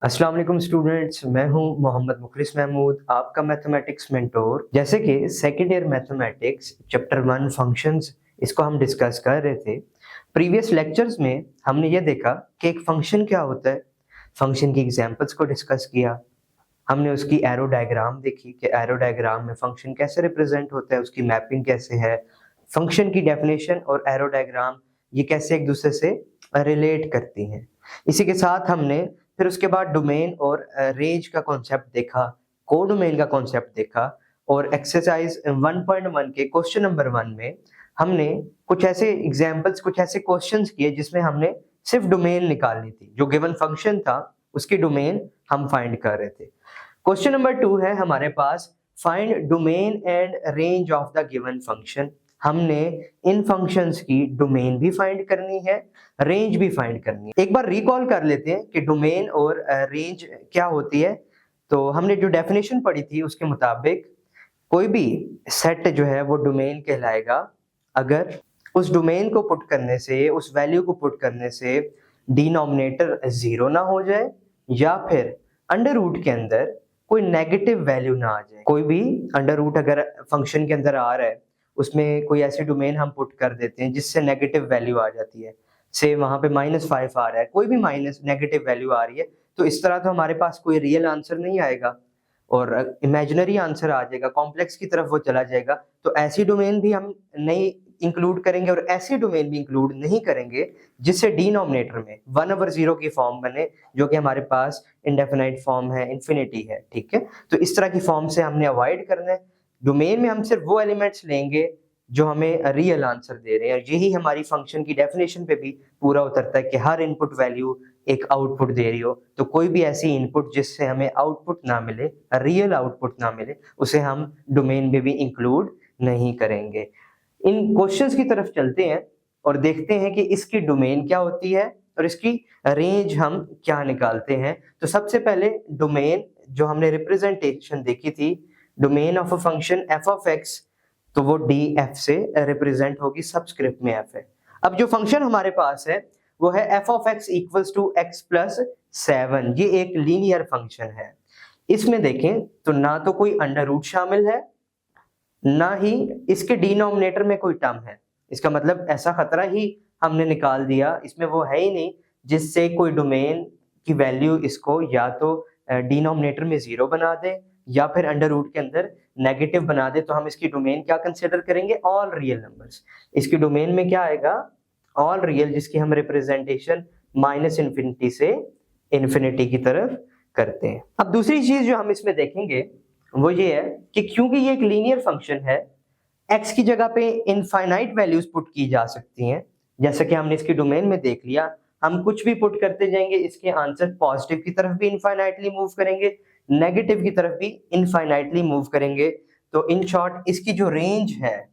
अस्सलाम वालेकुम स्टूडेंट्स, मैं हूं मोहम्मद मुखलिस महमूद, आपका मैथमेटिक्स मेंटोर। जैसे कि second year mathematics chapter 1 functions, इसको हम डिस्कस कर रहे थे। प्रीवियस लेक्चर्स में हमने ये देखा कि एक फंक्शन क्या होता है, फंक्शन की एग्जांपल्स को डिस्कस किया। हमने उसकी एरो डायग्राम देखी कि एरो डायग्राम में फंक्शन कैसे रिप्रेजेंट होता है, उसकी मैपिंग कैसे है, फंक्शन की डेफिनेशन और एरो डायग्राम ये कैसे एक दूसरे से रिलेट करती हैं। इसी के साथ हमने फिर उसके बाद डोमेन और रेंज का कॉन्सेप्ट देखा, कोडोमेन का कॉन्सेप्ट देखा और एक्सरसाइज 1.1 के क्वेश्चन नंबर 1 में हमने कुछ ऐसे एग्जांपल्स, कुछ ऐसे क्वेश्चंस किए जिसमें हमने सिर्फ डोमेन निकालनी थी। जो गिवन फंक्शन था उसकी डोमेन हम फाइंड कर रहे थे। क्वेश्चन नंबर 2 है हमारे पास, find domain and range of the given function. हमने इन फंक्शंस की डोमेन भी फाइंड करनी है, रेंज भी फाइंड करनी है। एक बार रिकॉल कर लेते हैं कि डोमेन और रेंज क्या होती है। तो हमने जो डेफिनेशन पढ़ी थी उसके मुताबिक कोई भी सेट जो है वो डोमेन कहलाएगा अगर उस डोमेन को पुट करने से, उस वैल्यू को पुट करने से डिनोमिनेटर 0 ना हो जाए या फिर अंडर रूट के अंदर कोई नेगेटिव वैल्यू ना आ जाए। कोई भी अंडर रूट अगर फंक्शन के अंदर आ रहा है, उसमें कोई ऐसी डोमेन हम पुट कर देते हैं जिससे नेगेटिव वैल्यू आ जाती है, से वहां पे -5 आ रहा है, कोई भी माइनस नेगेटिव वैल्यू आ रही है, तो इस तरह तो हमारे पास कोई रियल आंसर नहीं आएगा और इमेजिनरी आंसर आ जाएगा, कॉम्प्लेक्स की तरफ वो चला जाएगा। तो ऐसी डोमेन भी हम नहीं इंक्लूड करेंगे और ऐसी डोमेन भी इंक्लूड नहीं करेंगे जिससे डिनोमिनेटर में 1/0 की फॉर्म बने, जो कि हमारे पास इंडेफिनाइट फॉर्म है, इंफिनिटी है। ठीक है, तो इस तरह की फॉर्म से हमने अवॉइड करना है। डोमेन में हम सिर्फ वो एलिमेंट्स लेंगे जो हमें रियल आंसर दे रहे हैं, और यही हमारी फंक्शन की डेफिनेशन पे भी पूरा उतरता है कि हर इनपुट वैल्यू एक आउटपुट दे रही हो। तो कोई भी ऐसी इनपुट जिससे हमें आउटपुट ना मिले, रियल आउटपुट ना मिले, उसे हम डोमेन में भी इंक्लूड नहीं करेंगे। इन क्वेश्चंस की तरफ चलते हैं और देखते हैं कि इसकी डोमेन क्या होती है और इसकी रेंज हम क्या निकालते हैं। तो सबसे पहले डोमेन, जो हमने रिप्रेजेंटेशन देखी थी, domain of a function F of X, तो वो डी एफ से रिप्रेजेंट होगी, सबस्क्रिप्ट में एफ है। अब जो फंक्शन हमारे पास है वो है F of X equals to X plus 7। ये एक लीनियर फंक्शन है। इसमें देखें तो ना तो कोई अंडर रूट शामिल है, ना ही इसके डिनोमिनेटर में कोई टर्म है। इसका मतलब ऐसा खतरा ही हमने निकाल दिया, इसमें वो है ही नहीं जिससे कोई डोमेन की वैल्यू इसको या तो डिनोमिनेटर में 0 बना दे या फिर अंडर रूट के अंदर नेगेटिव बना दे। तो हम इसकी डोमेन क्या कंसिडर करेंगे? All real numbers. इसकी डोमेन में क्या आएगा? ऑल रियल, जिसकी हम रिप्रेजेंटेशन -इंफिनिटी से इंफिनिटी की तरफ करते हैं। अब दूसरी चीज जो हम इसमें देखेंगे वो ये है कि क्योंकि ये एक लीनियर फंक्शन है, x की जगह पे इनफाइनाइट वैल्यूज पुट की जा सकती हैं। जैसा कि हमने इसकी डोमेन में देख लिया, हम कुछ भी पुट करते जाएंगे, इसके आंसर पॉजिटिव की तरफ भी इनफाइनाइटली मूव करेंगे, नेगेटिव की तरफ भी इनफाइनाइटली मूव करेंगे। तो इन शॉर्ट इसकी जो रेंज है,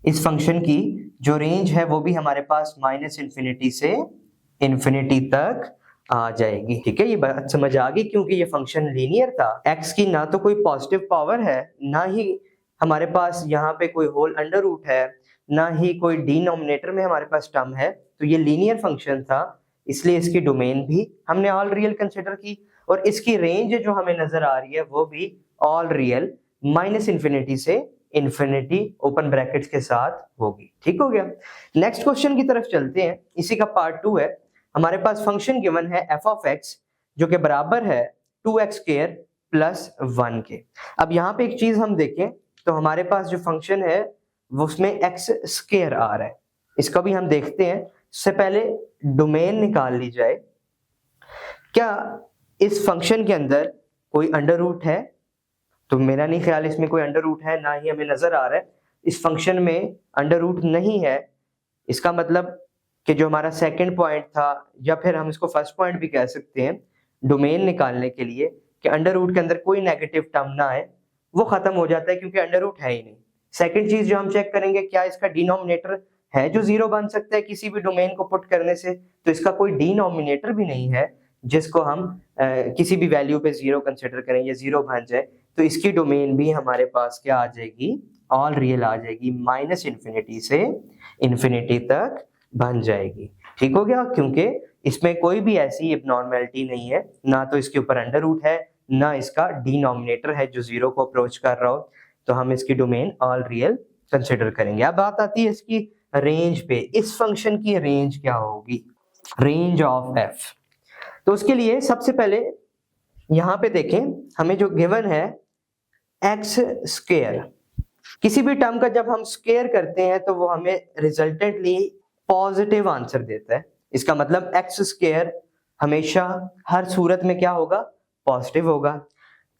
इस फंक्शन की जो रेंज है वो भी हमारे पास -इंफिनिटी से इंफिनिटी तक आ जाएगी। ठीक है, ये बात समझ आ गई। क्योंकि ये फंक्शन लीनियर था, x की ना तो कोई पॉजिटिव पावर है, ना ही हमारे पास यहाँ पे कोई होल अंडर रूट है, ना ही कोई डिनोमिनेटर में हमारे पास टर्म है। तो ये लीनियर फंक्शन था, इसलिए इसकी डोमेन भी हमने ऑल रियल कंसिडर की और इसकी रेंज जो हमें नजर आ रही है वो भी ऑल रियल -इंफिनिटी से इंफिनिटी ओपन ब्रैकेट्स के साथ होगी। ठीक हो गया। नेक्स्ट क्वेश्चन की तरफ चलते हैं, इसी का पार्ट 2 है। हमारे पास फंक्शन गिवन है एफ ऑफ एक्स, जो कि बराबर है 2x स्क्वायर प्लस 1 के। अब यहाँ पे एक चीज हम देखें तो हमारे पास जो फंक्शन है वो उसमें x स्क्वायर आ रहा है, इसका भी हम देखते हैं। इससे पहले डोमेन निकाल ली जाए। क्या इस फंक्शन के अंदर कोई अंडर रूट है? तो मेरा नहीं ख्याल इसमें कोई अंडर रूट है, ना ही हमें नजर आ रहा है। इस फंक्शन में अंडर रूट नहीं है। इसका मतलब कि जो हमारा सेकंड पॉइंट था, या फिर हम इसको फर्स्ट पॉइंट भी कह सकते हैं, डोमेन निकालने के लिए कि अंडर रूट के अंदर कोई नेगेटिव टर्म ना आए, वो खत्म हो जाता है क्योंकि अंडर रूट है ही नहीं। सेकंड चीज जो हम चेक करेंगे, क्या इसका डिनोमिनेटर है जो 0 बन सकता है किसी भी डोमेन को पुट करने से? तो इसका कोई डिनोमिनेटर भी नहीं है जिसको हम किसी भी वैल्यू पे 0 कंसिडर करें या 0 बन जाए। तो इसकी डोमेन भी हमारे पास क्या आ जाएगी? ऑल रियल आ जाएगी, -इंफिनिटी से इंफिनिटी तक बन जाएगी। ठीक हो गया, क्योंकि इसमें कोई भी ऐसी एबनॉर्मेलिटी नहीं है, ना तो इसके ऊपर अंडर रूट है, ना इसका डिनोमिनेटर है जो 0 को अप्रोच कर रहा हो, तो हम इसकी डोमेन ऑल रियल कंसिडर करेंगे। अब बात आती है इसकी रेंज पे, इस फंक्शन की रेंज क्या होगी, रेंज ऑफ एफ। तो उसके लिए सबसे पहले यहां पे देखें, हमें जो गिवन है एक्स स्क्वायर, किसी भी टर्म का जब हम स्क्वायर करते हैं तो वो हमें रिजल्टेंटली पॉजिटिव आंसर देता है। इसका मतलब एक्स स्क्वायर हमेशा हर सूरत में क्या होगा, पॉजिटिव होगा।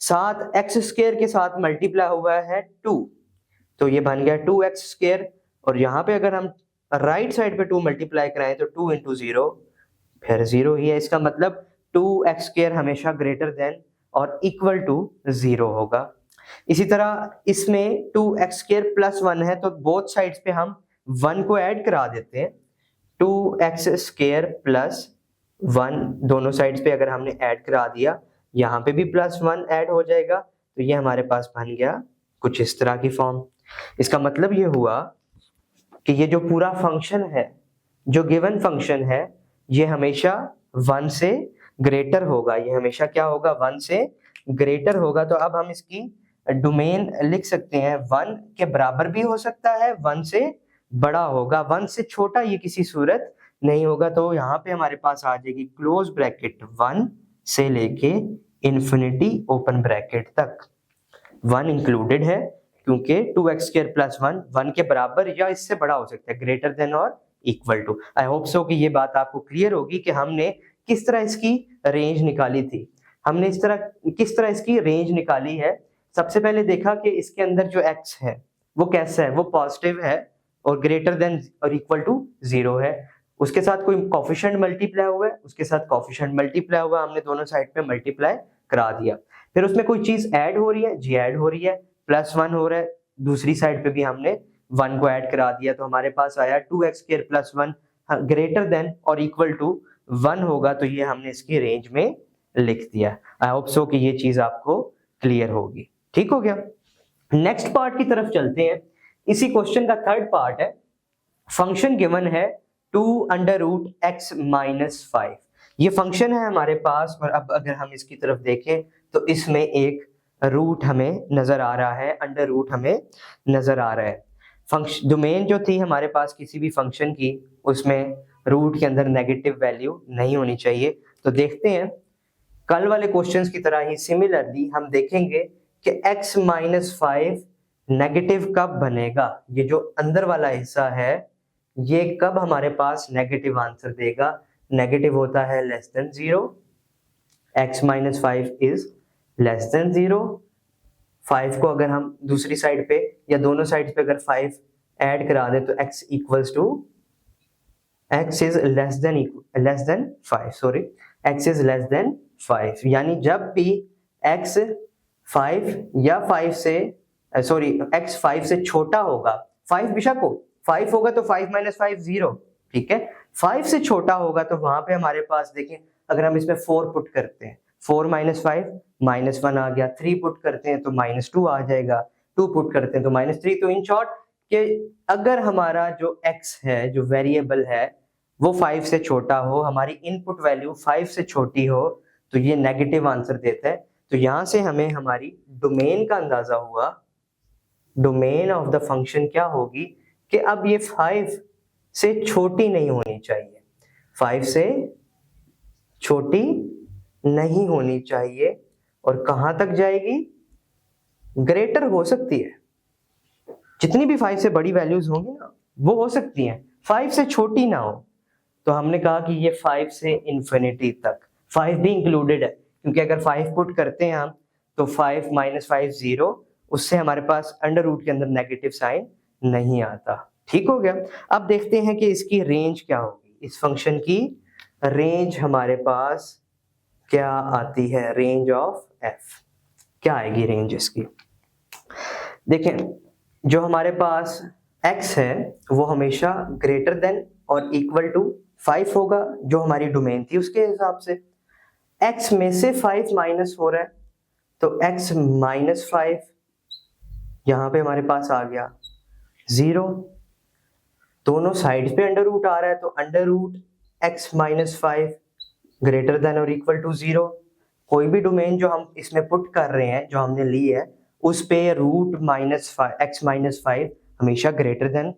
साथ एक्स स्क्वायर के साथ मल्टीप्लाई हुआ है 2, तो ये बन गया 2x स्क्वायर, और यहाँ पे अगर हम राइट साइड पे 2 मल्टीप्लाई कराएं तो 2 इंटू 0 फिर 0 ही है। इसका मतलब 2x स्क्वायर हमेशा ग्रेटर देन और इक्वल टू 0 होगा। इसी तरह इसमें 2x स्क्वायर प्लस 1 है, तो बोथ साइड्स पे हम 1 को ऐड करा देते हैं। 2x स्क्वायर प्लस 1 दोनों साइड्स पे अगर हमने ऐड करा दिया, यहाँ पे भी प्लस 1 ऐड हो जाएगा, तो ये हमारे पास बन गया कुछ इस तरह की फॉर्म। इसका मतलब ये हुआ कि ये जो पूरा फंक्शन है, जो गिवन फंक्शन है, ये हमेशा 1 से ग्रेटर होगा। ये हमेशा क्या होगा, 1 से ग्रेटर होगा। तो अब हम इसकी डोमेन लिख सकते हैं, 1 के बराबर भी हो सकता है, 1 से बड़ा होगा, 1 से छोटा ये किसी सूरत नहीं होगा। तो यहाँ पे हमारे पास आ जाएगी क्लोज ब्रैकेट 1 से लेके इन्फिनिटी ओपन ब्रैकेट तक। 1 इंक्लूडेड है क्योंकि 2x स्क्वायर प्लस 1 के बराबर या इससे बड़ा हो सकता है, ग्रेटर देन और equal to. I hope so कि ये बात आपको क्लियर होगी कि हमने किस तरह इसकी रेंज निकाली थी। हमने किस तरह इसकी रेंज निकाली है। सबसे पहले देखा कि इसके अंदर जो x है वो कैसा है, वो पॉजिटिव है और ग्रेटर देन और इक्वल टू 0 है। उसके साथ कोई कोफिशिएंट मल्टीप्लाई हुआ है, उसके साथ कोफिशिएंट मल्टीप्लाई हुआ, हमने दोनों साइड पे मल्टीप्लाई करा दिया। फिर उसमें कोई चीज ऐड हो रही है, जी ऐड हो रही है, प्लस 1 हो रहा है, दूसरी साइड पे भी हमने 1 को ऐड करा दिया, तो हमारे पास आया 2x square plus 1 greater than और इक्वल टू 1 होगा, तो ये हमने इसकी रेंज में लिख दिया। आई होप सो कि ये चीज आपको क्लियर होगी। ठीक हो गया। नेक्स्ट पार्ट की तरफ चलते हैं। इसी क्वेश्चन का थर्ड पार्ट है, फंक्शन गिवन है 2 अंडर रूट x माइनस 5। ये फंक्शन है हमारे पास, और अब अगर हम इसकी तरफ देखें तो इसमें एक रूट हमें नजर आ रहा है, अंडर रूट हमें नजर आ रहा है। फंक्शन डोमेन जो थी हमारे पास किसी भी फंक्शन की, उसमें रूट के अंदर नेगेटिव वैल्यू नहीं होनी चाहिए। तो देखते हैं, कल वाले क्वेश्चंस की तरह ही सिमिलरली हम देखेंगे कि x माइनस 5 नेगेटिव कब बनेगा। ये जो अंदर वाला हिस्सा है ये कब हमारे पास नेगेटिव आंसर देगा। नेगेटिव होता है less than 0, x minus 5 is less then 0। 5 को अगर हम दूसरी साइड पे या दोनों साइड पे अगर 5 ऐड करा दे तो x equals to x is less than 5, sorry, x is less than 5। यानी जब भी x 5 या 5 से x 5 से छोटा होगा, 5 बेशक हो, 5 होगा तो 5 माइनस 5 0, ठीक है। 5 से छोटा होगा तो वहां पे हमारे पास देखें, अगर हम इसमें 4 पुट करते हैं, 4 माइनस 5 माइनस 1 आ गया, 3 पुट करते हैं तो माइनस 2 आ जाएगा, 2 पुट करते हैं तो माइनस 3। तो इन शॉर्ट कि अगर हमारा जो x है, जो वेरिएबल है, वो 5 से छोटा हो, हमारी इनपुट वैल्यू 5 से छोटी हो, तो ये नेगेटिव आंसर देता है। तो यहां से हमें हमारी डोमेन का अंदाजा हुआ, डोमेन ऑफ द फंक्शन क्या होगी कि अब ये 5 से छोटी नहीं होनी चाहिए, 5 से छोटी नहीं होनी चाहिए। और कहां तक जाएगी, ग्रेटर हो सकती है, जितनी भी 5 से बड़ी वैल्यूज होंगी ना वो हो सकती हैं, 5 से छोटी ना हो। तो हमने कहा कि ये 5 से इंफिनिटी तक, 5 भी इंक्लूडेड है, क्योंकि अगर 5 पुट करते हैं हम तो 5 माइनस 5 0, उससे हमारे पास अंडर रूट के अंदर नेगेटिव साइन नहीं आता। ठीक हो गया। अब देखते हैं कि इसकी रेंज क्या होगी, इस फंक्शन की रेंज हमारे पास क्या आती है, रेंज ऑफ f क्या आएगी रेंज इसकी। देखें, जो हमारे पास x है वो हमेशा ग्रेटर देन और इक्वल टू 5 होगा, जो हमारी डोमेन थी उसके हिसाब से। x में से 5 माइनस हो रहा है तो x माइनस 5 यहां पे हमारे पास आ गया 0। दोनों साइड्स पे अंडर रूट आ रहा है तो under root x minus 5 greater than और इक्वल टू 0। कोई भी डोमेन जो हम इसमें पुट कर रहे हैं, जो हमने ली है, उस पे रूट माइनस एक्स माइनस 5 हमेशा ग्रेटर देन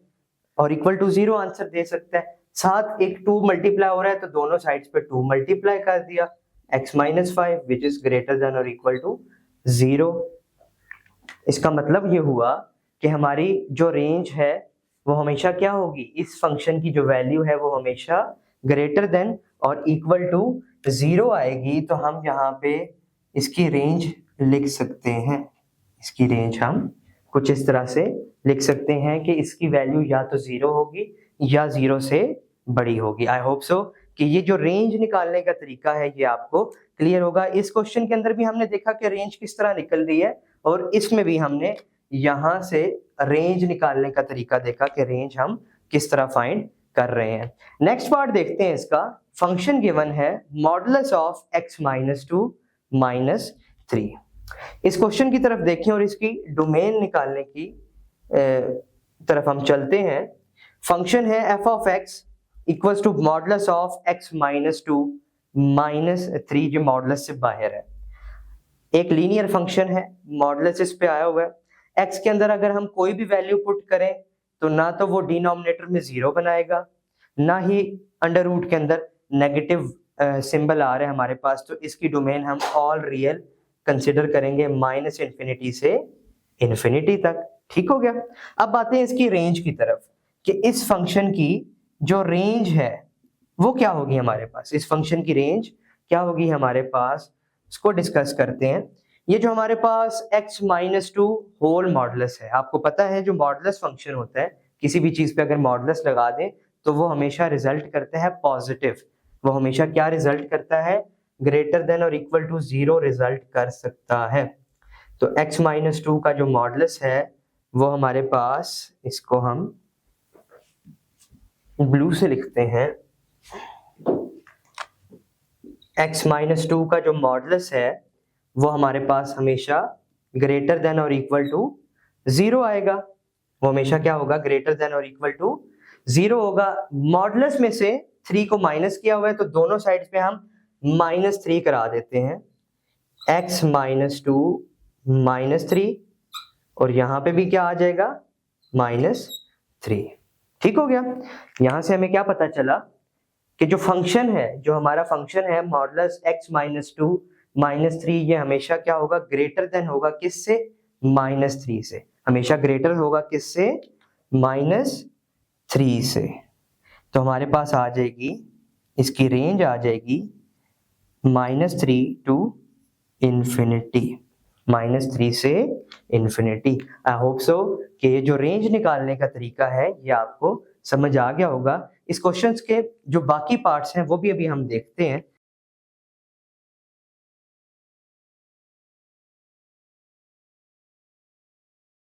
और इक्वल टू 0 आंसर दे सकता है। साथ एक 2 मल्टीप्लाई हो रहा है तो दोनों साइड्स पे 2 मल्टीप्लाई कर दिया, x minus 5 which is greater than और इक्वल टू 0। इसका मतलब ये हुआ कि हमारी जो रेंज है वो हमेशा क्या होगी, इस फंक्शन की जो वैल्यू है वो हमेशा ग्रेटर देन और इक्वल टू 0 आएगी। तो हम यहाँ पे इसकी रेंज लिख सकते हैं, इसकी रेंज हम कुछ इस तरह से लिख सकते हैं कि इसकी वैल्यू या तो 0 होगी या 0 से बड़ी होगी। आई होप सो कि ये जो रेंज निकालने का तरीका है ये आपको क्लियर होगा। इस क्वेश्चन के अंदर भी हमने देखा कि रेंज किस तरह निकल रही है, और इसमें भी हमने यहाँ से रेंज निकालने का तरीका देखा कि रेंज हम किस तरह फाइंड कर रहे हैं। नेक्स्ट पार्ट देखते हैं इसका। फंक्शन गिवन है modulus of x minus 2 minus 3। इस क्वेश्चन की तरफ देखें और इसकी डोमेन निकालने की तरफ हम चलते हैं। फंक्शन है f of x equals to modulus of x minus 2 minus 3, जो मॉडुलस से बाहर है। एक लीनियर फंक्शन है, मॉडुलस इस पे आया हुआ है। x के अंदर अगर हम कोई भी वैल्यू पुट करें तो ना तो वो डिनोमिनेटर में 0 बनाएगा, ना ही अंडर रूट के अंदर नेगेटिव सिंबल आ रहा है हमारे पास, तो इसकी डोमेन हम ऑल रियल कंसिडर करेंगे माइनस इन्फिनिटी से इन्फिनिटी तक। ठीक हो गया। अब आते हैं इसकी रेंज की तरफ कि इस फंक्शन की जो रेंज है वो क्या होगी हमारे पास, इस फंक्शन की रेंज क्या होगी हमारे पास, इसको डिस्कस करते हैं। ये जो हमारे पास x माइनस 2 होल मॉडुलस है, आपको पता है जो मॉडुलस फंक्शन होता है, किसी भी चीज पे अगर मॉडुलस लगा दें तो वो हमेशा रिजल्ट करता है पॉजिटिव। वो हमेशा क्या रिजल्ट करता है, ग्रेटर देन और इक्वल टू 0 रिजल्ट कर सकता है। तो x माइनस 2 का जो मॉडुलस है वो हमारे पास, इसको हम ब्लू से लिखते हैं, x माइनस 2 का जो मॉडुलस है वो हमारे पास हमेशा ग्रेटर देन और इक्वल टू 0 आएगा। वो हमेशा क्या होगा, ग्रेटर देन और इक्वल टू 0 होगा। मॉडुलस में से 3 को माइनस किया हुआ है तो दोनों साइड्स पे हम माइनस 3 करा देते हैं, x माइनस 2 माइनस 3, और यहाँ पे भी क्या आ जाएगा, माइनस 3। ठीक हो गया। यहाँ से हमें क्या पता चला कि जो फंक्शन है, जो हमारा फंक्शन है मॉडुलस x माइनस 2 माइनस 3, ये हमेशा क्या होगा, ग्रेटर देन होगा किससे, माइनस 3 से। हमेशा ग्रेटर होगा किससे, माइनस 3 से। तो हमारे पास आ जाएगी, इसकी रेंज आ जाएगी माइनस 3 टू इन्फिनिटी, माइनस 3 से इन्फिनिटी। आई होप सो कि ये जो रेंज निकालने का तरीका है ये आपको समझ आ गया होगा। इस क्वेश्चंस के जो बाकी पार्ट्स हैं वो भी अभी हम देखते हैं।